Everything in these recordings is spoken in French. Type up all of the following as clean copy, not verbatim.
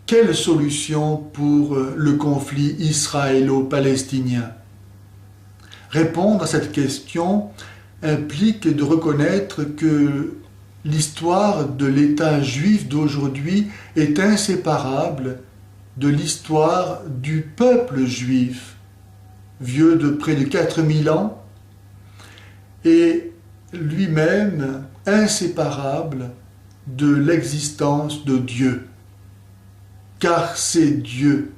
quelle solution pour le conflit israélo-palestinien? Répondre à cette question implique de reconnaître que l'histoire de l'État juif d'aujourd'hui est inséparable de l'histoire du peuple juif, vieux de près de 4000 ans, et lui-même inséparable de l'existence de Dieu. Car c'est Dieu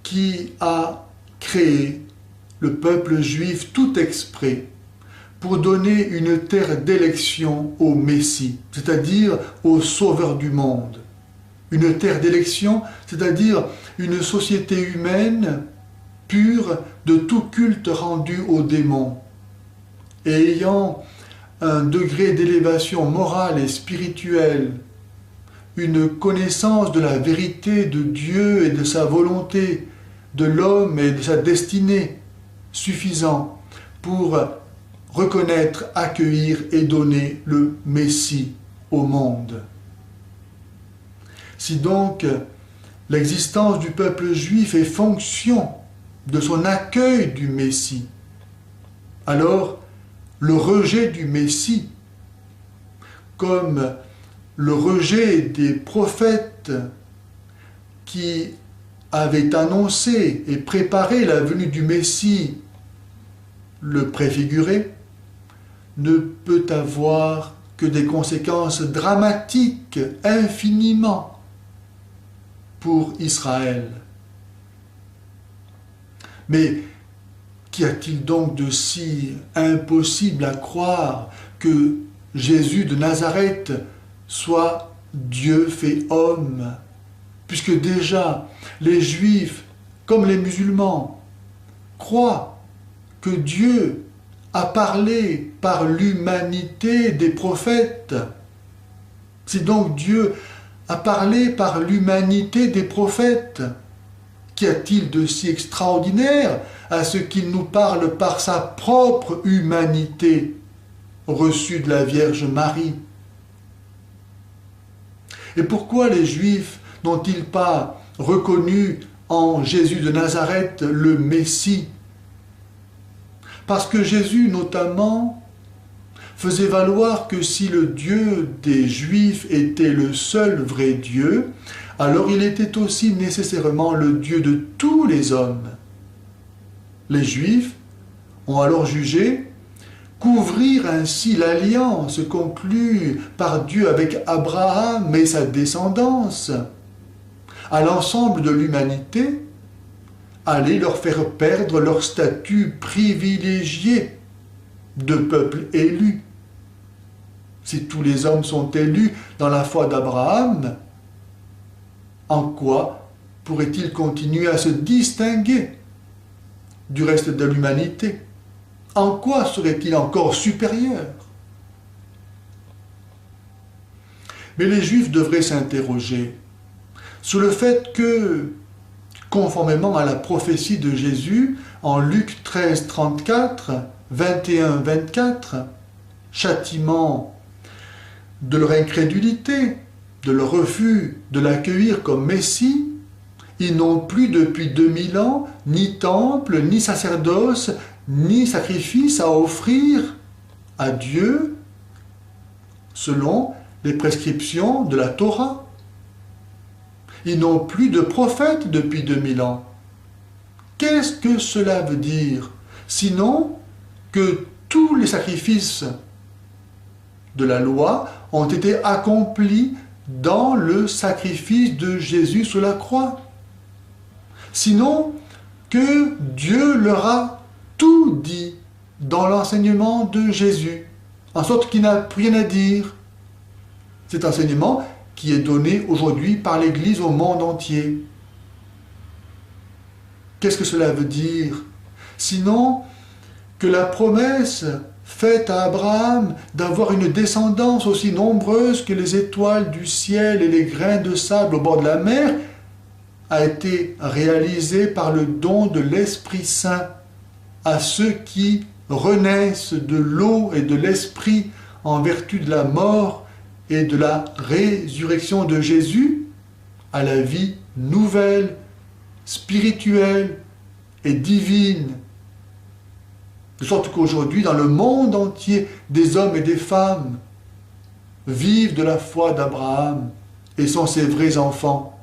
qui a créé le peuple juif tout exprès pour donner une terre d'élection au Messie, c'est-à-dire au Sauveur du monde. Une terre d'élection, c'est-à-dire une société humaine pure de tout culte rendu aux démons, et ayant un degré d'élévation morale et spirituelle, une connaissance de la vérité de Dieu et de sa volonté, de l'homme et de sa destinée, suffisant pour reconnaître, accueillir et donner le Messie au monde. Si donc l'existence du peuple juif est fonction de son accueil du Messie, alors le rejet du Messie, comme le rejet des prophètes qui avaient annoncé et préparé la venue du Messie, le préfigurait, ne peut avoir que des conséquences dramatiques infiniment pour Israël. Mais qu'y a-t-il donc de si impossible à croire que Jésus de Nazareth soit Dieu fait homme, puisque déjà les Juifs, comme les musulmans, croient que Dieu a parlé par l'humanité des prophètes. Si donc Dieu a parlé par l'humanité des prophètes, qu'y a-t-il de si extraordinaire à ce qu'il nous parle par sa propre humanité reçue de la Vierge Marie? Et pourquoi les Juifs n'ont-ils pas reconnu en Jésus de Nazareth le Messie? Parce que Jésus, notamment, faisait valoir que si le Dieu des Juifs était le seul vrai Dieu, alors il était aussi nécessairement le Dieu de tous les hommes. Les Juifs ont alors jugé couvrir ainsi l'alliance conclue par Dieu avec Abraham et sa descendance à l'ensemble de l'humanité, allait leur faire perdre leur statut privilégié de peuple élu. Si tous les hommes sont élus dans la foi d'Abraham, en quoi pourrait-il continuer à se distinguer du reste de l'humanité? En quoi serait-il encore supérieur? Mais les Juifs devraient s'interroger sur le fait que, conformément à la prophétie de Jésus en Luc 13, 34, 21, 24, châtiment de leur incrédulité, de leur refus de l'accueillir comme Messie, ils n'ont plus depuis 2000 ans ni temple, ni sacerdoce, ni sacrifice à offrir à Dieu selon les prescriptions de la Torah. Ils n'ont plus de prophète depuis 2000 ans. Qu'est-ce que cela veut dire? Sinon que tous les sacrifices de la loi ont été accomplis dans le sacrifice de Jésus sur la croix. Sinon que Dieu leur a tout dit dans l'enseignement de Jésus, en sorte qu'il n'a plus rien à dire. Cet enseignement qui est donné aujourd'hui par l'Église au monde entier. Qu'est-ce que cela veut dire? Sinon que la promesse faite à Abraham d'avoir une descendance aussi nombreuse que les étoiles du ciel et les grains de sable au bord de la mer a été réalisée par le don de l'Esprit Saint à ceux qui renaissent de l'eau et de l'Esprit en vertu de la mort et de la résurrection de Jésus, à la vie nouvelle, spirituelle et divine. De sorte qu'aujourd'hui, dans le monde entier, des hommes et des femmes vivent de la foi d'Abraham et sont ses vrais enfants.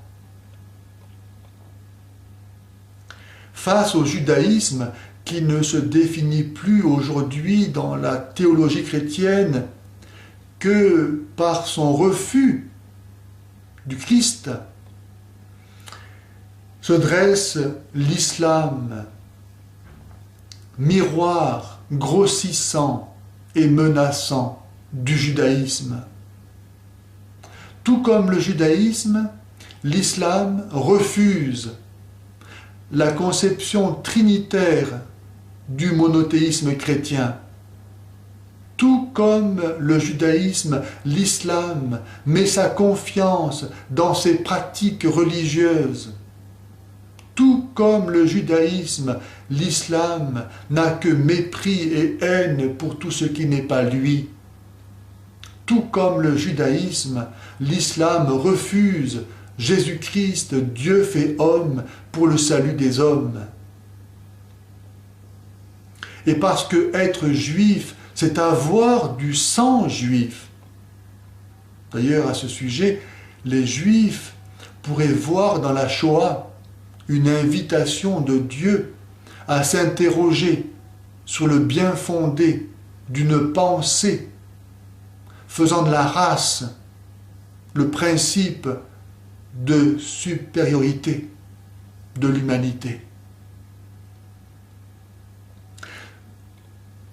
Face au judaïsme qui ne se définit plus aujourd'hui dans la théologie chrétienne que par son refus du Christ, se dresse l'islam, miroir grossissant et menaçant du judaïsme. Tout comme le judaïsme, l'islam refuse la conception trinitaire du monothéisme chrétien. Tout comme le judaïsme, l'islam met sa confiance dans ses pratiques religieuses. Tout comme le judaïsme, l'islam n'a que mépris et haine pour tout ce qui n'est pas lui. Tout comme le judaïsme, l'islam refuse Jésus-Christ, Dieu fait homme, pour le salut des hommes. Et parce que être juif, c'est avoir du sang juif. D'ailleurs, à ce sujet, les juifs pourraient voir dans la Shoah une invitation de Dieu à s'interroger sur le bien fondé d'une pensée faisant de la race le principe de supériorité de l'humanité.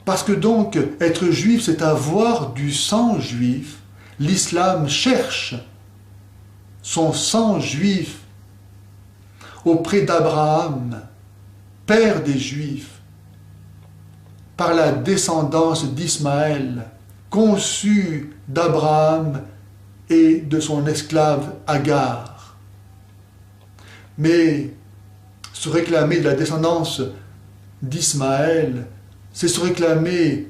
Parce que donc, être juif, c'est avoir du sang juif. L'islam cherche son sang juif auprès d'Abraham, père des Juifs, par la descendance d'Ismaël, conçu d'Abraham et de son esclave Agar. Mais se réclamer de la descendance d'Ismaël, c'est se réclamer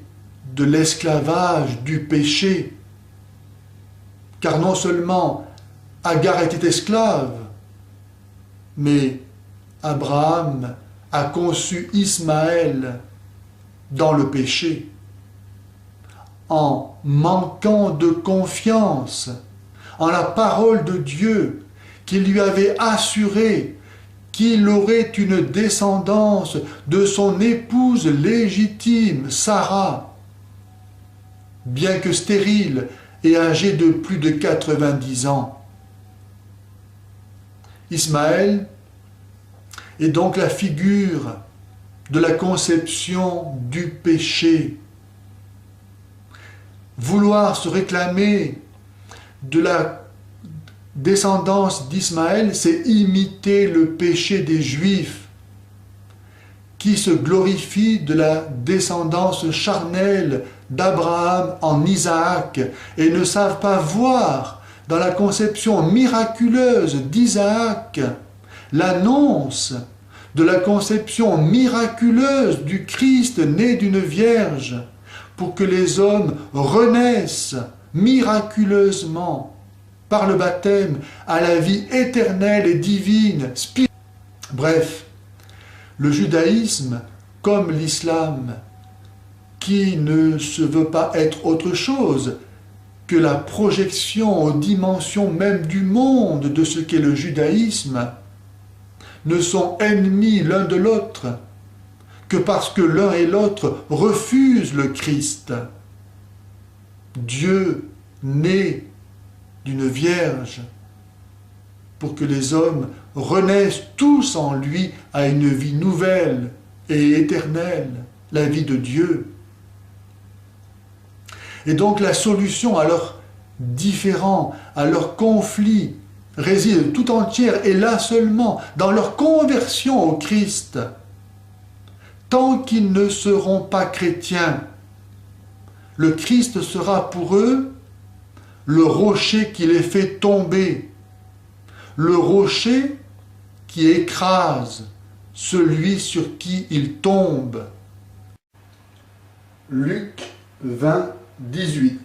de l'esclavage, du péché. Car non seulement Agar était esclave, mais Abraham a conçu Ismaël dans le péché, en manquant de confiance en la parole de Dieu qui lui avait assuré qu'il aurait une descendance de son épouse légitime, Sarah, bien que stérile et âgée de plus de 90 ans. Ismaël est donc la figure de la conception du péché. Vouloir se réclamer de la descendance d'Ismaël, c'est imiter le péché des Juifs qui se glorifient de la descendance charnelle d'Abraham en Isaac et ne savent pas voir dans la conception miraculeuse d'Isaac l'annonce de la conception miraculeuse du Christ né d'une vierge pour que les hommes renaissent miraculeusement par le baptême à la vie éternelle et divine. Bref, le judaïsme, comme l'islam, qui ne se veut pas être autre chose que la projection aux dimensions même du monde de ce qu'est le judaïsme, ne sont ennemis l'un de l'autre que parce que l'un et l'autre refusent le Christ. Dieu né d'une vierge, pour que les hommes renaissent tous en lui à une vie nouvelle et éternelle, la vie de Dieu. Et donc la solution à leurs différends, à leurs conflits, réside tout entière, et là seulement, dans leur conversion au Christ. Tant qu'ils ne seront pas chrétiens, le Christ sera pour eux le rocher qui les fait tomber, le rocher qui écrase celui sur qui ils tombent. Luc 20, 18.